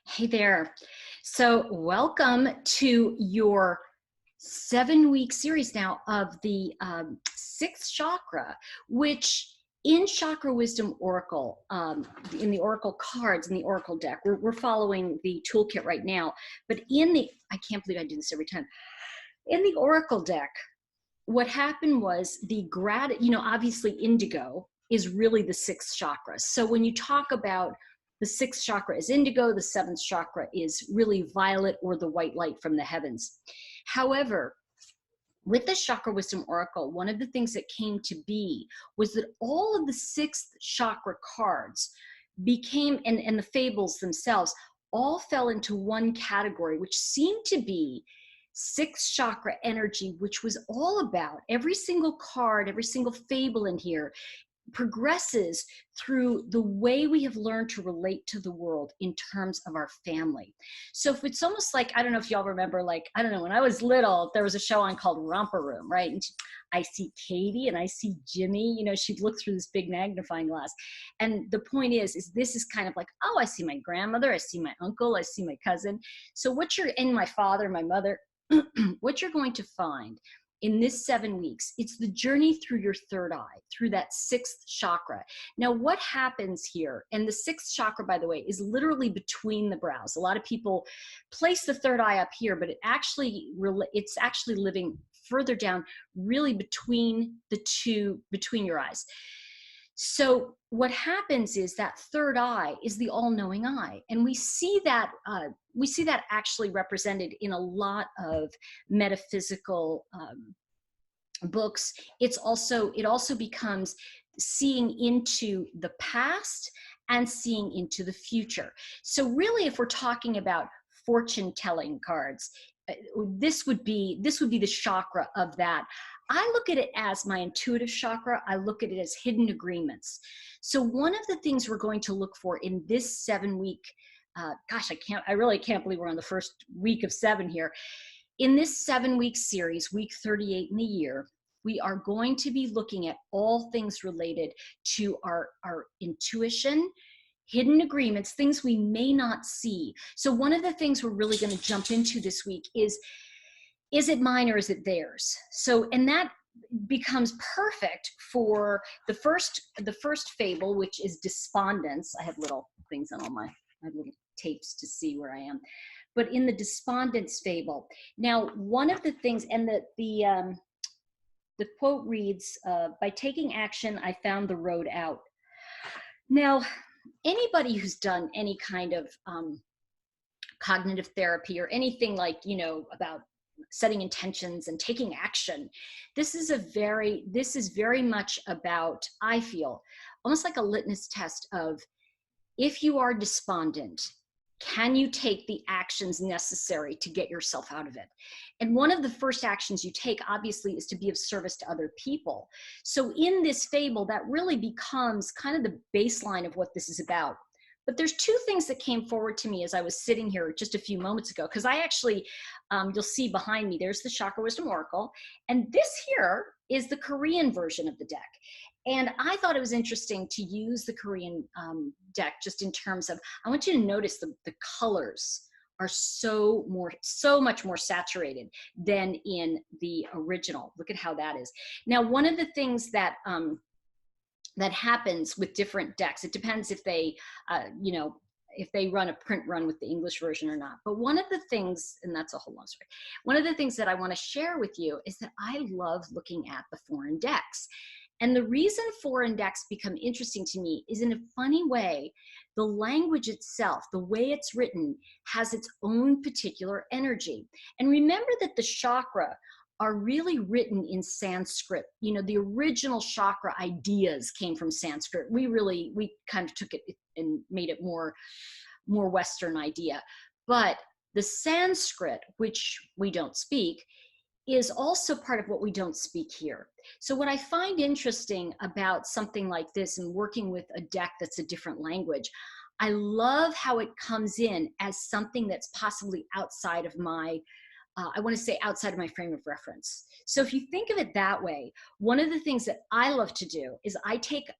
Hey there. So, welcome to your 7-week series now of the sixth chakra, which in Chakra Wisdom Oracle, in the Oracle cards, in the Oracle deck, we're following the toolkit right now. But I can't believe I do this every time. In the Oracle deck, what happened was obviously indigo is really the sixth chakra. So when you talk about the sixth chakra is indigo, the seventh chakra is really violet or the white light from the heavens. However, with the Chakra Wisdom Oracle, one of the things that came to be was that all of the sixth chakra cards became, and the fables themselves, all fell into one category, which seemed to be sixth chakra energy, which was all about every single card, every single fable in here progresses through the way we have learned to relate to the world in terms of our family. So if it's almost like, I don't know if y'all remember, like, I don't know, when I was little, there was a show on called Romper Room, right? And I see Katie and I see Jimmy, she'd look through this big magnifying glass. And the point is this is kind of like, oh, I see my grandmother, I see my uncle, I see my cousin. So and my father, my mother, what you're going to find in this 7 weeks, it's the journey through your third eye, through that sixth chakra. Now, what happens here, and the sixth chakra, by the way, is literally between the brows. A lot of people place the third eye up here, but it's actually living further down, really between your eyes. So what happens is that third eye is the all-knowing eye, and we see that actually represented in a lot of metaphysical books. It also becomes seeing into the past and seeing into the future. So really, if we're talking about fortune-telling cards, this would be the chakra of that. I look at it as my intuitive chakra. I look at it as hidden agreements. So one of the things we're going to look for in this 7-week, I really can't believe we're on the first week of 7 here. In this 7-week series, week 38 in the year, we are going to be looking at all things related to our intuition, hidden agreements, things we may not see. So one of the things we're really going to jump into this week is it mine or is it theirs? So, and that becomes perfect for the first fable, which is Despondence. I have little things on I have little tapes to see where I am. But in the Despondence fable, now one of the things, and the quote reads, "By taking action, I found the road out." Now, anybody who's done any kind of cognitive therapy or anything like, about setting intentions and taking action, this is very much about, I feel, almost like a litmus test of, if you are despondent, can you take the actions necessary to get yourself out of it? And one of the first actions you take, obviously, is to be of service to other people. So in this fable, that really becomes kind of the baseline of what this is about. But there's two things that came forward to me as I was sitting here just a few moments ago, because I actually, you'll see behind me, there's the Chakra Wisdom Oracle, and this here is the Korean version of the deck. And I thought it was interesting to use the Korean deck just in terms of, I want you to notice the colors are so much more saturated than in the original. Look at how that is. Now, one of the things that that happens with different decks, it depends if they, if they run a print run with the English version or not. But one of the things, and that's a whole long story, one of the things that I want to share with you is that I love looking at the foreign decks. And the reason foreign decks become interesting to me is, in a funny way, the language itself, the way it's written, has its own particular energy. And remember that the chakra are really written in Sanskrit. The original chakra ideas came from Sanskrit. We kind of took it and made it more Western idea. But the Sanskrit, which we don't speak, is also part of what we don't speak here. So what I find interesting about something like this and working with a deck that's a different language, I love how it comes in as something that's possibly outside of my, I want to say outside of my frame of reference. So if you think of it that way, one of the things that I love to do is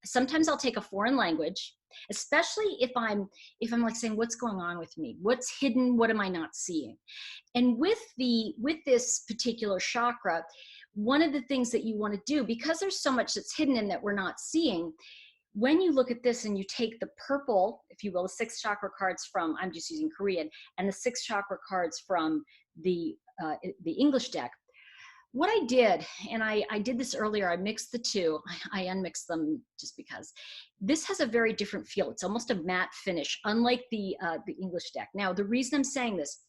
sometimes I'll take a foreign language especially if I'm like saying, what's going on with me? What's hidden? What am I not seeing? And with this particular chakra, one of the things that you want to do, because there's so much that's hidden and that we're not seeing, when you look at this and you take the purple, if you will, the 6 chakra cards from, I'm just using Korean, and the 6 chakra cards from the English deck, what I did, and I did this earlier, I mixed the two, I unmixed them just because. This has a very different feel. It's almost a matte finish, unlike the English deck. Now, the reason I'm saying this,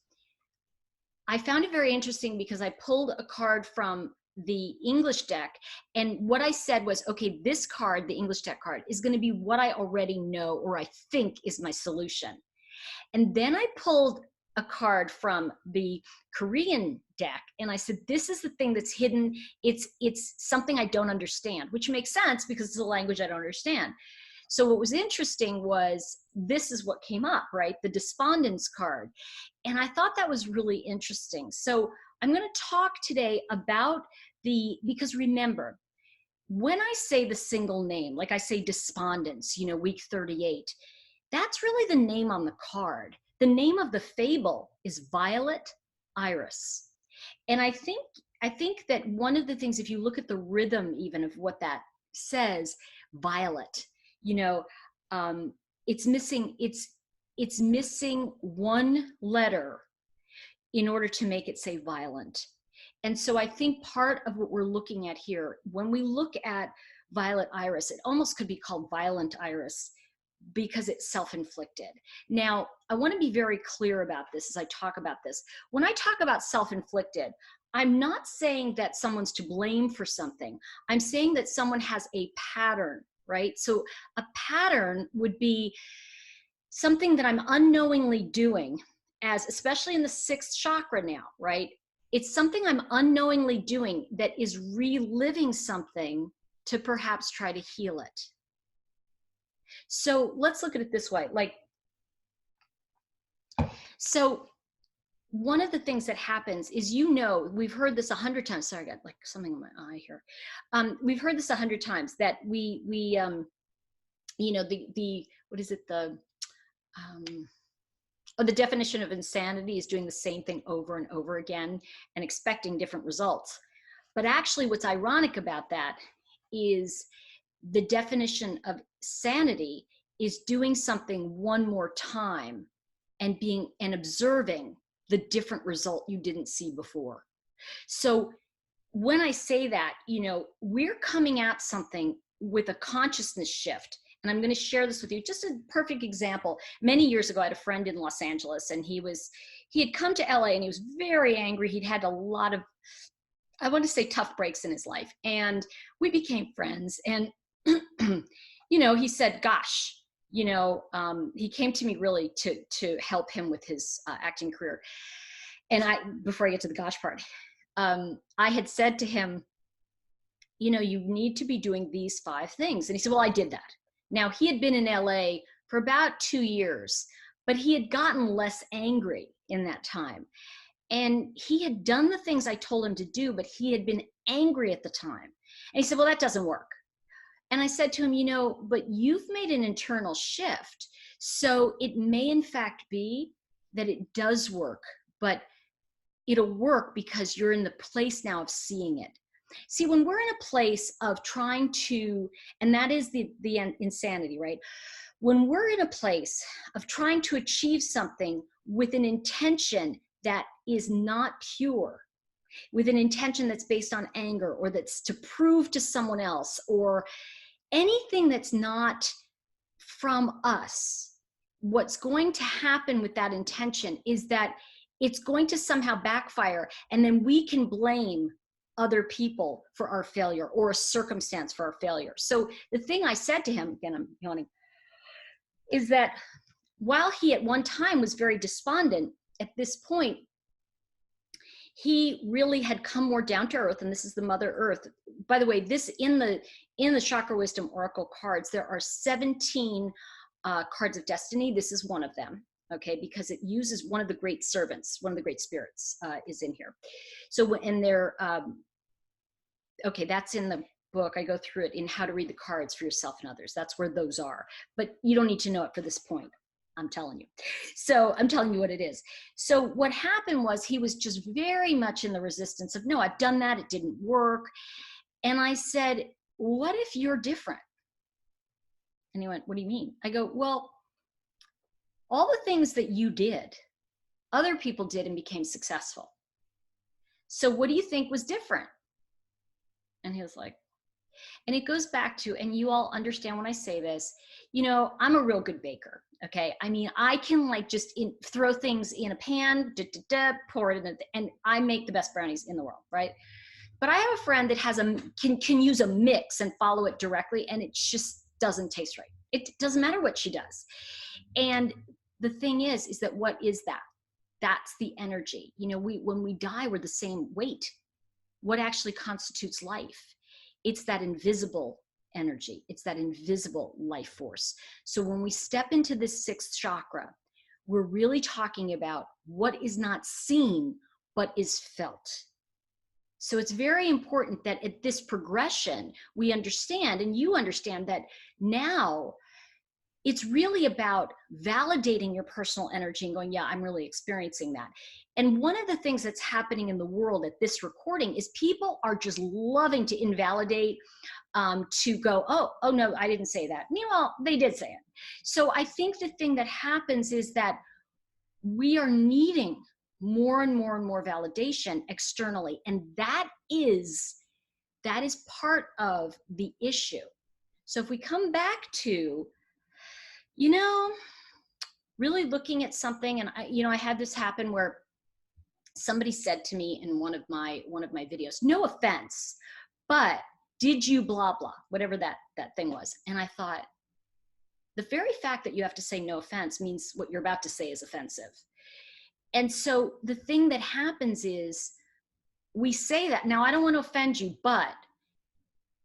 I found it very interesting because I pulled a card from the English deck, and what I said was, okay, this card, the English deck card, is going to be what I already know or I think is my solution. And then I pulled a card from the Korean deck, and I said, this is the thing that's hidden. It's something I don't understand, which makes sense because it's a language I don't understand. So what was interesting was this is what came up, right? The Despondence card. And I thought that was really interesting. So I'm going to talk today about because remember, when I say the single name, like I say Despondence, you know, week 38, that's really the name on the card. The name of the fable is Violet Iris. And I think that one of the things, if you look at the rhythm even of what that says, violet, you know, it's missing one letter in order to make it say violent. And so I think part of what we're looking at here, when we look at Violet Iris, it almost could be called Violent Iris because it's self-inflicted. Now, I want to be very clear about this as I talk about this. When I talk about self-inflicted, I'm not saying that someone's to blame for something. I'm saying that someone has a pattern, right? So a pattern would be something that I'm unknowingly doing, as especially in the 6th chakra now, right? It's something I'm unknowingly doing that is reliving something to perhaps try to heal it. So let's look at it this way. So one of the things that happens is, you know, we've heard this 100 times. Sorry, I got like something in my eye here. We've heard this 100 times that we you know, what is it? The definition of insanity is doing the same thing over and over again and expecting different results. But actually what's ironic about that is the definition of sanity is doing something one more time and observing the different result you didn't see before. So when I say that, you know, we're coming at something with a consciousness shift. And I'm going to share this with you. Just a perfect example. Many years ago, I had a friend in Los Angeles, and he had come to LA and he was very angry. He'd had a lot of, I want to say, tough breaks in his life. And we became friends. And, you know, he said, gosh, you know, he came to me really to help him with his acting career. And before I get to the gosh part, I had said to him, you know, you need to be doing these 5 things. And he said, well, I did that. Now, he had been in LA for about 2 years, but he had gotten less angry in that time. And he had done the things I told him to do, but he had been angry at the time. And he said, well, that doesn't work. And I said to him, you know, but you've made an internal shift. So it may in fact be that it does work, but it'll work because you're in the place now of seeing it. See, when we're in a place of trying to, and that is the insanity, right? When we're in a place of trying to achieve something with an intention that is not pure, with an intention that's based on anger, or that's to prove to someone else, or anything that's not from us, what's going to happen with that intention is that it's going to somehow backfire, and then we can blame other people for our failure or a circumstance for our failure. So the thing I said to him, again, I'm yawning, is that while he at one time was very despondent, at this point, he really had come more down to earth, and this is the Mother Earth. By the way, this in the Chakra Wisdom Oracle cards, there are 17 cards of destiny. This is one of them, okay, because it uses one of the great servants, one of the great spirits is in here. So, and they're, okay, that's in the book, I go through it in How to Read the Cards for Yourself and Others. That's where those are. But you don't need to know it for this point. I'm telling you. So I'm telling you what it is. So what happened was he was just very much in the resistance of, no, I've done that. It didn't work. And I said, what if you're different? And he went, what do you mean? I go, well, all the things that you did, other people did and became successful. So what do you think was different? And he was like, and it goes back to, and you all understand when I say this, you know, I'm a real good baker. Okay. I mean, I can like just throw things in a pan, pour it in, and I make the best brownies in the world. Right. But I have a friend that has can use a mix and follow it directly, and it just doesn't taste right. It doesn't matter what she does. And the thing is that what is that? That's the energy. You know, when we die, we're the same weight. What actually constitutes life? It's that invisible energy. It's that invisible life force. So when we step into this sixth chakra, we're really talking about what is not seen, but is felt. So it's very important that at this progression, we understand, and you understand that now it's really about validating your personal energy and going, yeah, I'm really experiencing that. And one of the things that's happening in the world at this recording is people are just loving to invalidate, to go, oh no, I didn't say that. Meanwhile, they did say it. So I think the thing that happens is that we are needing more and more and more validation externally. And that is part of the issue. So if we come back to, you know, really looking at something, and I had this happen where somebody said to me in one of my videos, no offense, but did you blah, blah, whatever that thing was. And I thought, the very fact that you have to say no offense means what you're about to say is offensive. And so the thing that happens is we say that, now I don't want to offend you, but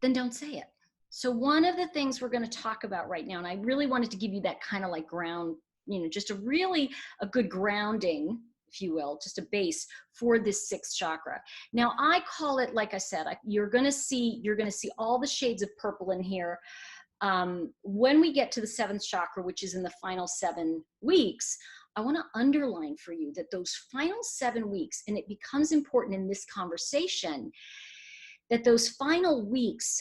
then don't say it. So one of the things we're going to talk about right now, and I really wanted to give you that kind of like ground, you know, just a good grounding, if you will, just a base for this sixth chakra. Now I call it, like I said, you're going to see all the shades of purple in here. When we get to the seventh chakra, which is in the final 7 weeks, I want to underline for you that those final 7 weeks, and it becomes important in this conversation, that those final weeks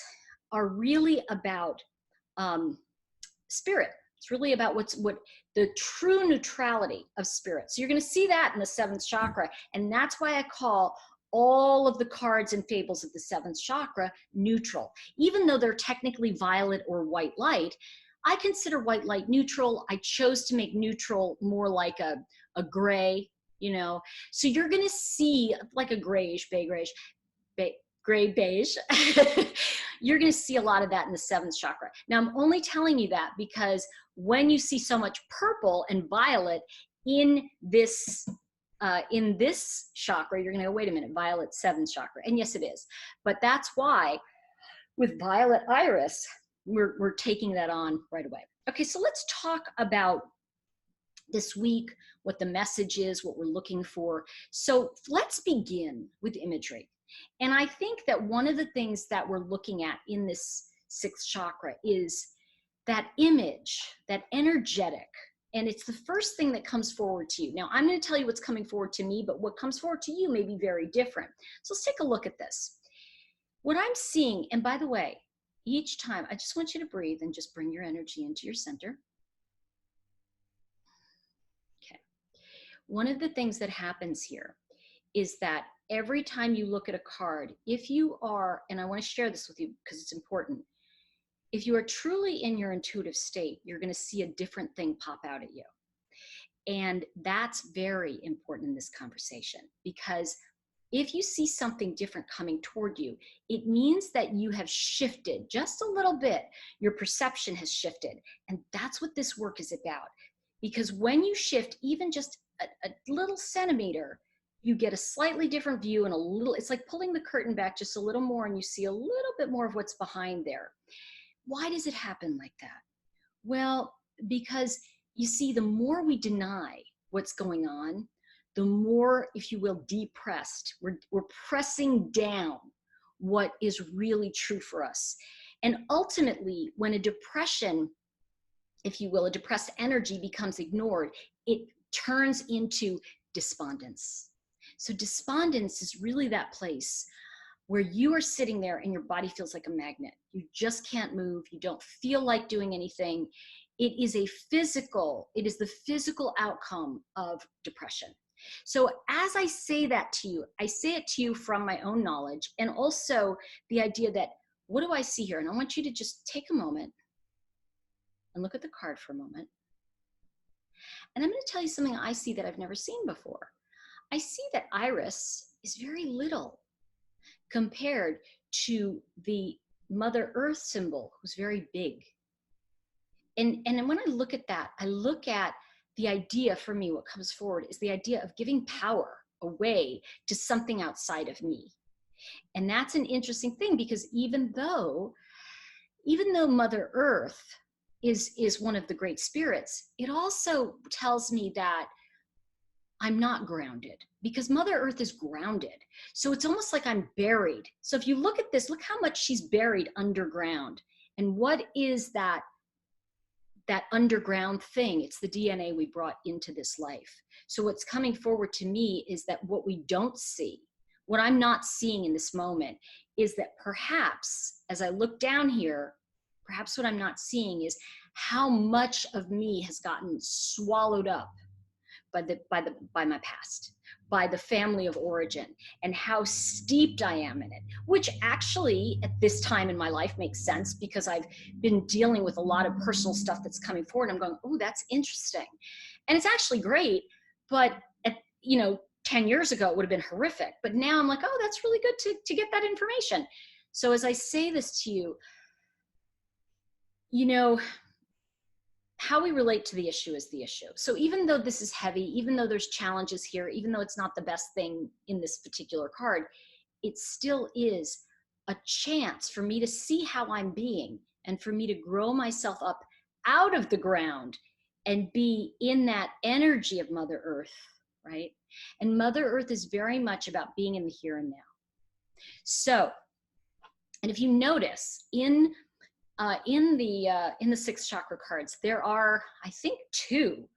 are really about spirit. It's really about what the true neutrality of spirit. So you're going to see that in the seventh chakra. And that's why I call all of the cards and fables of the seventh chakra neutral. Even though they're technically violet or white light, I consider white light neutral. I chose to make neutral more like a gray, you know. So you're going to see like a grayish, gray beige. You're going to see a lot of that in the seventh chakra. Now, I'm only telling you that because when you see so much purple and violet in this chakra, you're going to go, wait a minute, violet, seventh chakra. And yes, it is. But that's why with violet iris, we're taking that on right away. Okay, so let's talk about this week, what the message is, what we're looking for. So let's begin with imagery. And I think that one of the things that we're looking at in this sixth chakra is that image, that energetic, and it's the first thing that comes forward to you. Now, I'm going to tell you what's coming forward to me, but what comes forward to you may be very different. So let's take a look at this. What I'm seeing, and by the way, each time, I just want you to breathe and just bring your energy into your center. Okay. One of the things that happens here is that every time you look at a card, if you are, and I want to share this with you because it's important, if you are truly in your intuitive state, you're going to see a different thing pop out at you. And that's very important in this conversation, because if you see something different coming toward you, it means that you have shifted just a little bit. Your perception has shifted. And that's what this work is about. Because when you shift even just a little centimeter, you get a slightly different view, and it's like pulling the curtain back just a little more, and you see a little bit more of what's behind there. Why does it happen like that? Well, because you see, the more we deny what's going on, the more, if you will, depressed. We're pressing down what is really true for us. And ultimately, when a depression, if you will, a depressed energy becomes ignored, it turns into despondence. So despondence is really that place where you are sitting there and your body feels like a magnet. You just can't move. You don't feel like doing anything. It is the physical outcome of depression. So as I say that to you, I say it to you from my own knowledge, and also the idea that, what do I see here? And I want you to just take a moment and look at the card for a moment. And I'm going to tell you something I see that I've never seen before. I see that Iris is very little compared to the Mother Earth symbol, who's very big. And when I look at that, I look at the idea, for me, what comes forward is the idea of giving power away to something outside of me. And that's an interesting thing, because even though Mother Earth is one of the great spirits, it also tells me that I'm not grounded, because Mother Earth is grounded. So it's almost like I'm buried. So if you look at this, look how much she's buried underground. And what is that underground thing? It's the DNA we brought into this life. So what's coming forward to me is that what we don't see, what I'm not seeing in this moment, is that perhaps as I look down here, perhaps what I'm not seeing is how much of me has gotten swallowed up by my past, by the family of origin, and how steeped I am in it, which actually at this time in my life makes sense, because I've been dealing with a lot of personal stuff that's coming forward. I'm going, oh, that's interesting. And it's actually great, but 10 years ago, it would have been horrific. But now I'm like, oh, that's really good to get that information. So as I say this to you, how we relate to the issue is the issue. So even though this is heavy, even though there's challenges here, even though it's not the best thing in this particular card, it still is a chance for me to see how I'm being, and for me to grow myself up out of the ground and be in that energy of Mother Earth, right? And Mother Earth is very much about being in the here and now. So, and if you notice in the 6 chakra cards, there are, I think, 2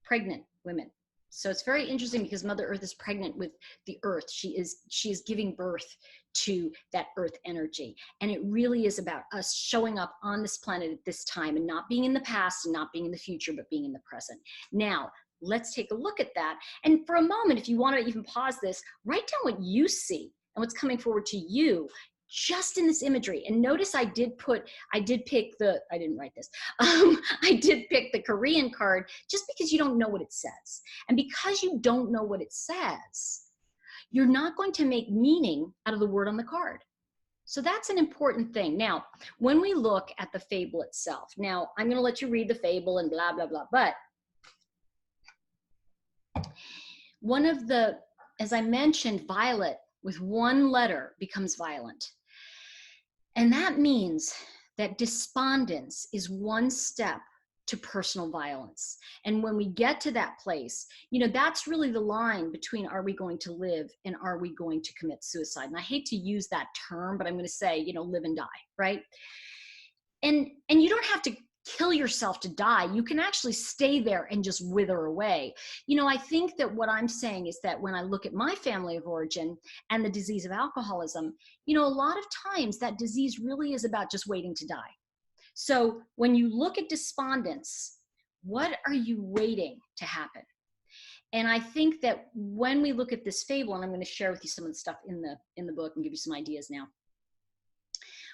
pregnant women. So it's very interesting, because Mother Earth is pregnant with the earth. She is giving birth to that earth energy. And it really is about us showing up on this planet at this time, and not being in the past and not being in the future, but being in the present. Now, let's take a look at that. And for a moment, if you want to even pause this, write down what you see and what's coming forward to you just in this imagery. And notice I did pick the Korean card, just because you don't know what it says. And because you don't know what it says, you're not going to make meaning out of the word on the card. So that's an important thing. Now, when we look at the fable itself, now I'm going to let you read the fable and blah, blah, blah. But one of the, as I mentioned, Violet with one letter becomes violent. And that means that despondence is one step to personal violence. And when we get to that place, that's really the line between, are we going to live and are we going to commit suicide? And I hate to use that term, but I'm going to say, live and die, right? And you don't have to kill yourself to die. You can actually stay there and just wither away. I think that what I'm saying is that when I look at my family of origin and the disease of alcoholism, a lot of times that disease really is about just waiting to die. So when you look at despondence, what are you waiting to happen? And I think that when we look at this fable, and I'm going to share with you some of the stuff in the book and give you some ideas now.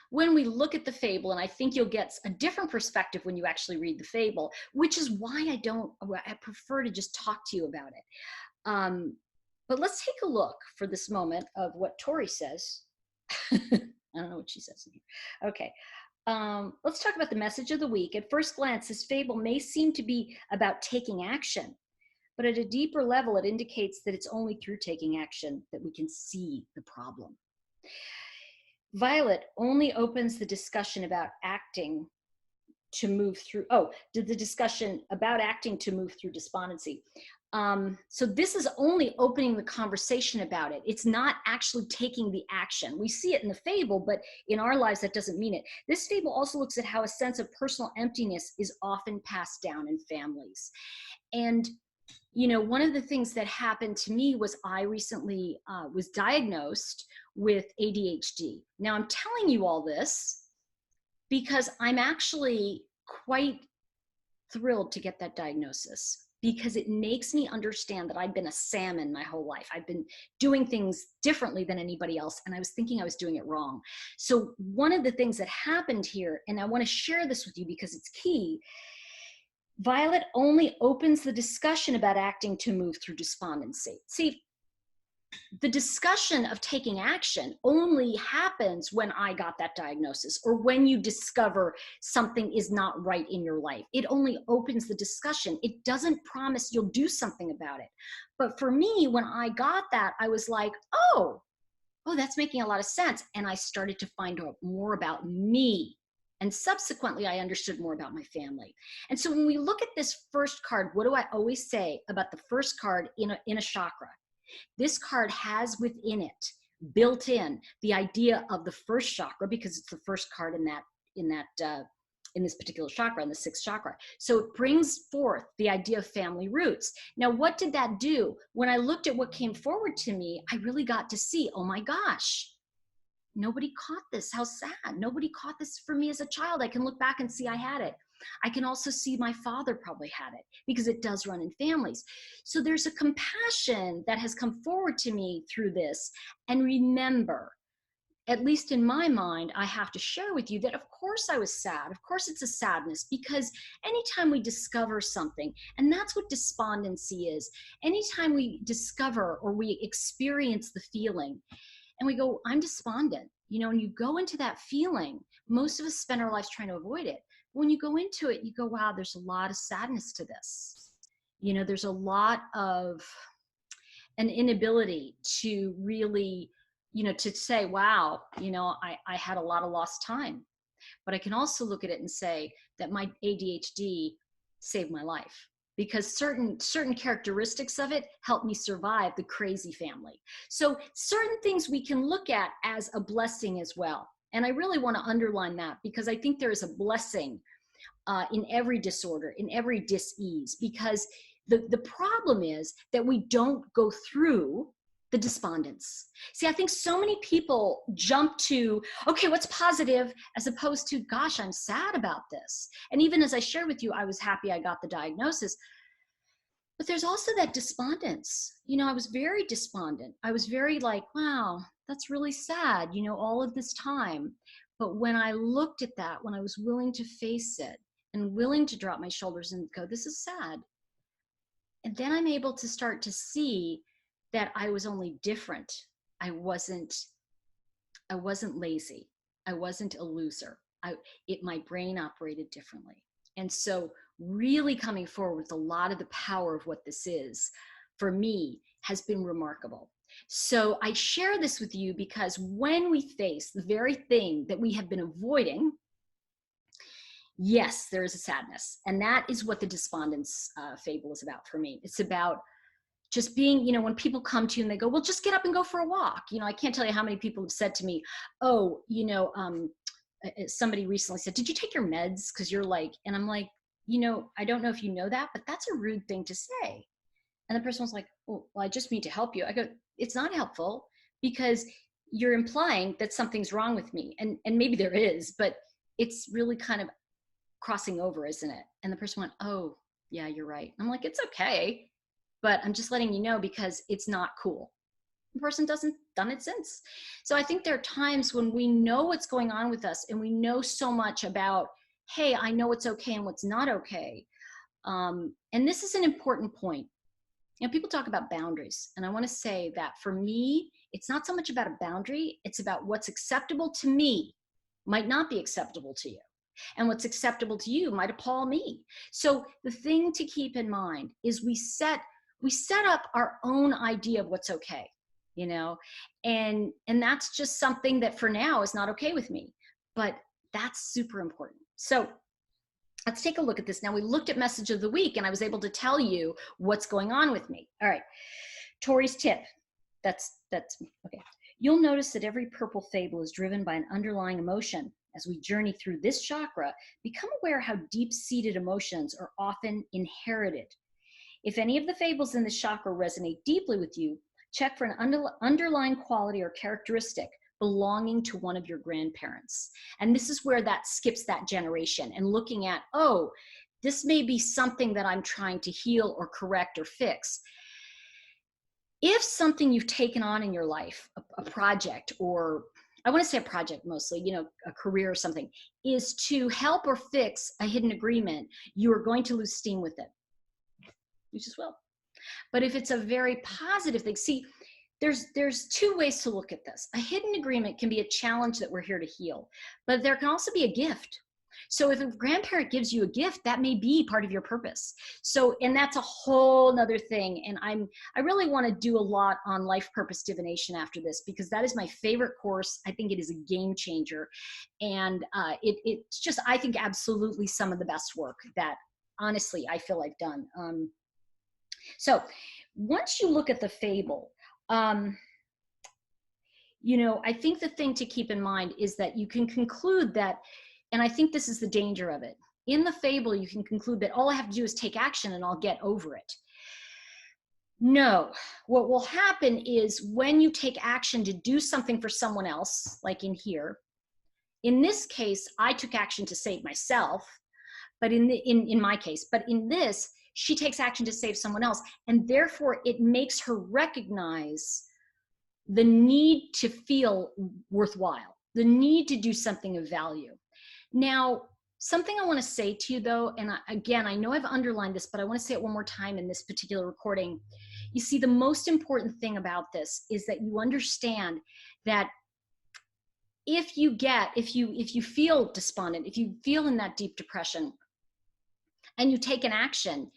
When we look at the fable, and I think you'll get a different perspective when you actually read the fable, which is why I prefer to just talk to you about it. But let's take a look for this moment of what Toris says. I don't know what she says in here. Okay. Let's talk about the message of the week. At first glance, this fable may seem to be about taking action, but at a deeper level, it indicates that it's only through taking action that we can see the problem. Violet only opens the discussion about acting to move through, the discussion about acting to move through despondency. So this is only opening the conversation about it. It's not actually taking the action. We see it in the fable, but in our lives, that doesn't mean it. This fable also looks at how a sense of personal emptiness is often passed down in families. And, you know, one of the things that happened to me was I recently was diagnosed with ADHD. Now, I'm telling you all this because I'm actually quite thrilled to get that diagnosis, because it makes me understand that I've been a salmon my whole life. I've been doing things differently than anybody else, and I was thinking I was doing it wrong. So one of the things that happened here, and I want to share this with you because it's key, Violet only opens the discussion about acting to move through despondency. See, the discussion of taking action only happens when I got that diagnosis, or when you discover something is not right in your life. It only opens the discussion. It doesn't promise you'll do something about it. But for me, when I got that, I was like, oh, that's making a lot of sense. And I started to find out more about me. And subsequently, I understood more about my family. And so when we look at this first card, what do I always say about the first card in a chakra? This card has within it, built in, the idea of the first chakra, because it's the first card in this particular chakra, in the sixth chakra. So it brings forth the idea of family roots. Now, what did that do? When I looked at what came forward to me, I really got to see, oh my gosh, nobody caught this. How sad. Nobody caught this for me as a child. I can look back and see I had it. I can also see my father probably had it, because it does run in families. So there's a compassion that has come forward to me through this. And remember, at least in my mind, I have to share with you that of course I was sad. Of course it's a sadness, because anytime we discover something, and that's what despondency is, anytime we discover or we experience the feeling and we go, I'm despondent, you know, and you go into that feeling, most of us spend our lives trying to avoid it. When you go into it, you go, wow, there's a lot of sadness to this. You know, there's a lot of an inability to really, you know, to say, wow, you know, I had a lot of lost time. But I can also look at it and say that my ADHD saved my life, because certain characteristics of it helped me survive the crazy family. So certain things we can look at as a blessing as well. And I really want to underline that, because I think there is a blessing in every disorder, in every dis-ease, because the problem is that we don't go through the despondence. See, I think so many people jump to, okay, what's positive, as opposed to, gosh, I'm sad about this. And even as I shared with you, I was happy I got the diagnosis. But there's also that despondence. You know, I was very despondent. I was very like, wow, that's really sad, you know, all of this time. But when I looked at that, when I was willing to face it and willing to drop my shoulders and go, this is sad. And then I'm able to start to see that I was only different. I wasn't lazy. I wasn't a loser. My brain operated differently. And so really coming forward with a lot of the power of what this is, for me, has been remarkable. So I share this with you because when we face the very thing that we have been avoiding, yes, there is a sadness. And that is what the Despondence fable is about for me. It's about just being, you know, when people come to you and they go, well, just get up and go for a walk. You know, I can't tell you how many people have said to me, oh, you know, somebody recently said, did you take your meds? Because you're like, and I'm like, you know, I don't know if you know that, but that's a rude thing to say. And the person was like, oh, well, I just need to help you. I go, it's not helpful, because you're implying that something's wrong with me. And maybe there is, but it's really kind of crossing over, isn't it? And the person went, oh, yeah, you're right. I'm like, it's okay, but I'm just letting you know because it's not cool. The person doesn't done it since. So I think there are times when we know what's going on with us and we know so much about, hey, I know what's okay and what's not okay. And this is an important point. You know, people talk about boundaries, and I want to say that for me, it's not so much about a boundary. It's about what's acceptable to me might not be acceptable to you. And what's acceptable to you might appall me. So the thing to keep in mind is we set up our own idea of what's okay, you know, and that's just something that for now is not okay with me, but that's super important. So let's take a look at this. Now we looked at message of the week and I was able to tell you what's going on with me. All right, Toris tip. That's okay. You'll notice that every purple fable is driven by an underlying emotion. As we journey through this chakra, become aware how deep-seated emotions are often inherited. If any of the fables in this chakra resonate deeply with you, check for an underlying quality or characteristic belonging to one of your grandparents. And this is where that skips that generation and looking at, oh, this may be something that I'm trying to heal or correct or fix. If something you've taken on in your life, a project, or I want to say a project mostly, you know, a career or something, is to help or fix a hidden agreement, you are going to lose steam with it. You just will. But if it's a very positive thing, see, there's two ways to look at this. A hidden agreement can be a challenge that we're here to heal, but there can also be a gift. So if a grandparent gives you a gift, that may be part of your purpose. So, and that's a whole nother thing. And I really want to do a lot on life purpose divination after this, because that is my favorite course. I think it is a game changer. And it's just, I think, absolutely some of the best work that honestly I feel I've done. So once you look at the fable, you know, I think the thing to keep in mind is that you can conclude that, and I think this is the danger of it. In the fable, you can conclude that all I have to do is take action and I'll get over it. No, what will happen is when you take action to do something for someone else, like in here, in this case, I took action to save myself, but in my case, but in this, she takes action to save someone else. And therefore it makes her recognize the need to feel worthwhile, the need to do something of value. Now, something I want to say to you though, and again, I know I've underlined this, but I want to say it one more time in this particular recording. You see, the most important thing about this is that you understand that if you feel despondent, if you feel in that deep depression and you take an action,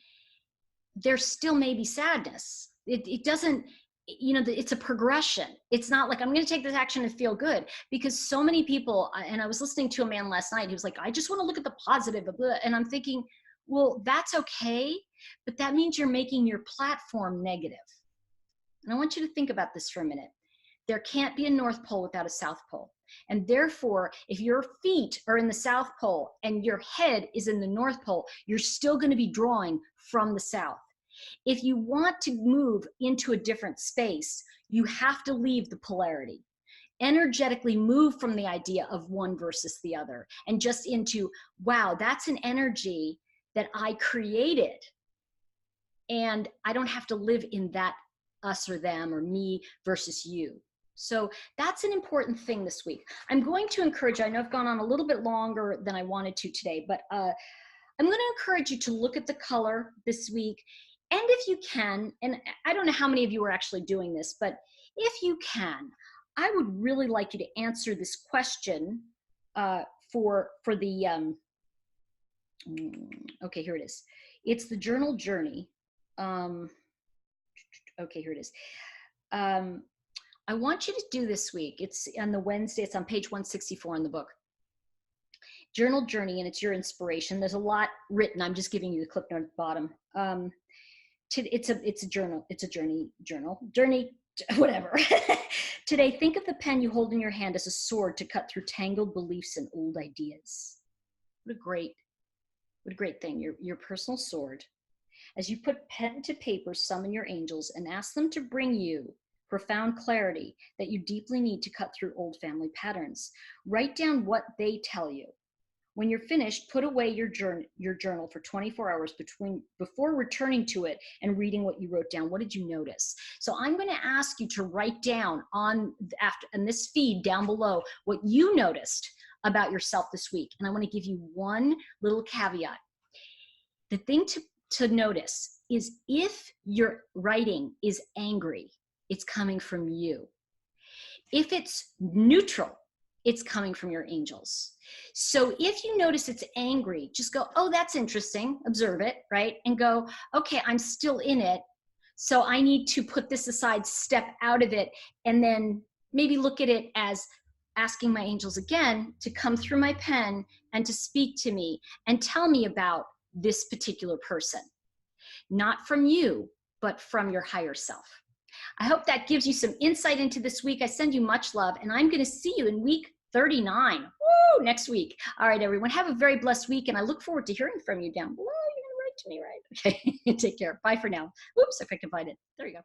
there still may be sadness. It doesn't, you know, it's a progression. It's not like I'm going to take this action and feel good, because so many people, and I was listening to a man last night, he was like, I just want to look at the positive, and I'm thinking, well, that's okay, but that means you're making your platform negative. And I want you to think about this for a minute. There can't be a North Pole without a South Pole. And therefore, if your feet are in the South Pole and your head is in the North Pole, you're still going to be drawing from the South. If you want to move into a different space, you have to leave the polarity. Energetically move from the idea of one versus the other and just into, wow, that's an energy that I created. And I don't have to live in that us or them or me versus you. So that's an important thing this week. I'm going to encourage you, I know I've gone on a little bit longer than I wanted to today, but I'm going to encourage you to look at the color this week. And if you can, and I don't know how many of you are actually doing this, but if you can, I would really like you to answer this question for the, okay, here it is. It's the journal journey. Okay, here it is. I want you to do this week. It's on the Wednesday. It's on page 164 in the book. Journal journey, and it's your inspiration. There's a lot written. I'm just giving you the clip note at the bottom. It's a journal. It's a journey, whatever. Today, think of the pen you hold in your hand as a sword to cut through tangled beliefs and old ideas. What a great thing. Your personal sword. As you put pen to paper, summon your angels and ask them to bring you profound clarity that you deeply need to cut through old family patterns. Write down what they tell you. When you're finished, put away your journal for 24 hours before returning to it and reading what you wrote down. What did you notice? So I'm going to ask you to write down on this feed down below what you noticed about yourself this week. And I want to give you one little caveat. The thing to notice is if your writing is angry, it's coming from you. If it's neutral, it's coming from your angels. So if you notice it's angry, just go, oh, that's interesting. Observe it, right? And go, okay, I'm still in it. So I need to put this aside, step out of it, and then maybe look at it as asking my angels again to come through my pen and to speak to me and tell me about this particular person. Not from you, but from your higher self. I hope that gives you some insight into this week. I send you much love, and I'm going to see you in week 39. Woo, next week. All right, everyone, have a very blessed week, and I look forward to hearing from you down below. You're going to write to me, right? Okay, take care. Bye for now. Oops, if I can find it. There you go.